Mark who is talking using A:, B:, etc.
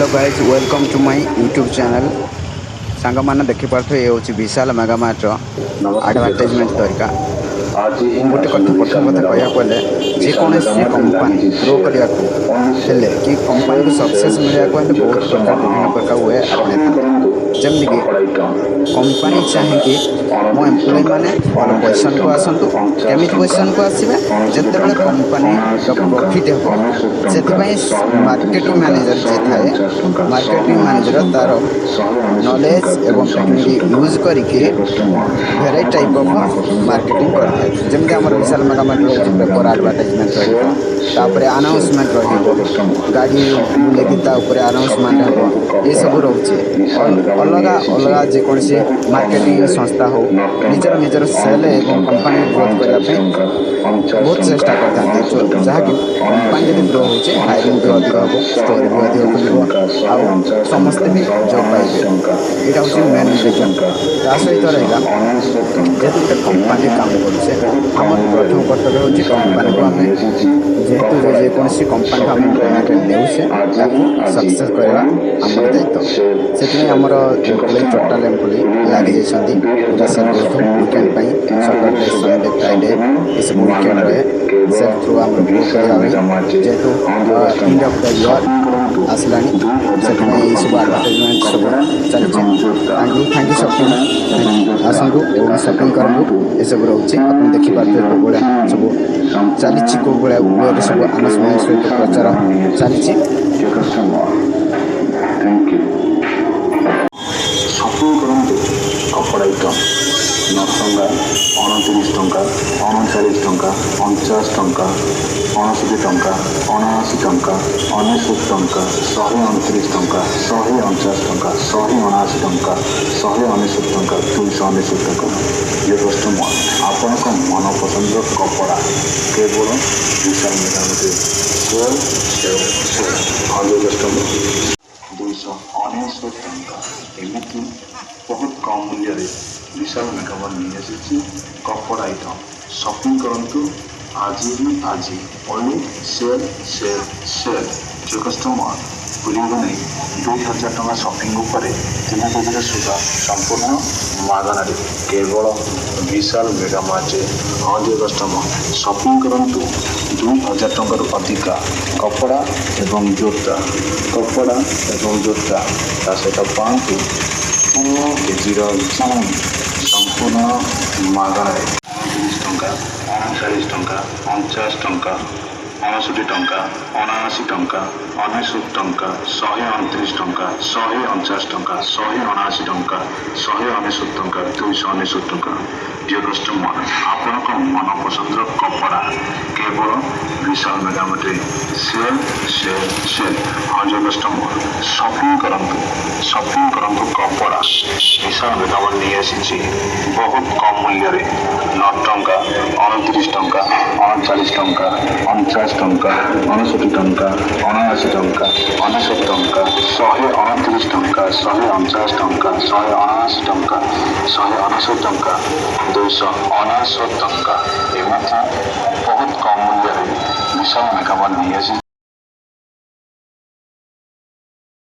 A: hello guys welcome to my YouTube channel song मैंने देखिपे ये हूँ विशाल मेगामार्ट आडभर्टाइजमेंट तरीका गोटे कथा प्रथम कथा कह गले जेकोसी कंपानी ग्रो करने कि कंपानी को सक्सेस मिलने बहुत प्रकार विभिन्न प्रकार वे अपने जमती कि कंपानी चाहे कि मो एम्प्लॉय मैंने भल पोजिशन को आसतु केमी पोजिशन को आसवे जिते बड़े कंपानी प्रॉफिट हम से मार्केटिंग मैनेजर जी थाए मार्केटिंग मैनेजर तार नॉलेज एवं टेक्निक यूज करके भेराइटी टाइप ऑफ मार्केटिंग करता है जमी आम विशाल मेगामार्ट रही पेपर आडभर्टाइजमेंट रही अनाउंसमेंट रही गाड़ी बुलेकी अनाउंसमेंट हम ये सब रोचे अलग अलग जेकोसी मार्केटिंग संस्था हो निजर निजर सेल एवं कंपानी ग्रोथ करने बहुत चेष्टा करते जहाँकि कंपानी जब ग्रो हो हायरिंग भी अधिक हम स्टोर भी अधिक खुल आ समस्ते भी जॉब पाइबे यहाँ हूँ मेन रिजन ता सहित रहा जेहतु गोटे कंपानी काम करुचे आम प्रथम कर्तव्य हूँ कंपानी को आम जेहेतु जेकोसी कंपानी को आम एम्प्लॉयमेंट देचे सक्सेस करवा आम दायित्व से आमर एम्प्लॉय टोटाल एम्प्लॉय लगी जाती पूरा sale weekend Saturday Sunday Friday ये सब वीकेंड रहे सेल थ्रू आम ग्रो करवा जेहेतु एंड ऑफ द ईयर आसला से सब आडभर्टाइजमेंट सब चलती थैंक यू शॉपिंग आसतु एवं शॉपिंग करूँ ये सब रोचे आप देखिपारे कौ भाया सब चली कौ भाया वे सब अनाउंसमेंट सहित प्रचार चली
B: कपड़ा आइटम 9 टंका 29 टंका 39 टंका 49 टंका 69 टंका 79 टंका 99 टंका 129 टंका 149 टंका 179 टंका 199 टंका 299 टंका ये कस्टमर आपण मन पसंद कपड़ा केवल विशाल मेगामार्ट कस्टमर 299 टंका एमती बहुत कम मूल्य विशाल मेगामार्ट नहीं आसी कपड़ा आइटम शॉपिंग करूँ आज ही आज ओनली सेल सेल सेल जो कस्टमर भूल नहीं 2000 टका शॉपिंग उपर 3000 सुधा संपूर्ण मागण केवल विशाल मेगामार्ट हाँ जो कस्टमर शॉपिंग करूँ 2000 टकर अधिका कपड़ा एवं जोता कपड़ा एवं जोता ता सहित पाँच केजी संपूर्ण मागण 29 टंका 39 टंका 49 टंका 69 टंका 79 टंका 99 टंका 129 टंका 149 टंका 179 टंका 199 टंका 299 टंका डियर कस्टमर आपण मन पसंद कपड़ा केवल विशाल मेगामार्ट सेल सेल सेल हाँ जो कस्टमर शॉपिंग करंतु कपड़ा विशाल मेगामार्ट नहीं आसी बहुत कम मूल्य 9 टंका 29 टंका 39 टंका 49 टंका 69 टंका 79 टंका 99 टंका 129 टंका 149 टंका 179 टंका 199 टंका 299 टंका एमती बहुत कम मूल्य विशाल मेगामार्ट नहीं आसी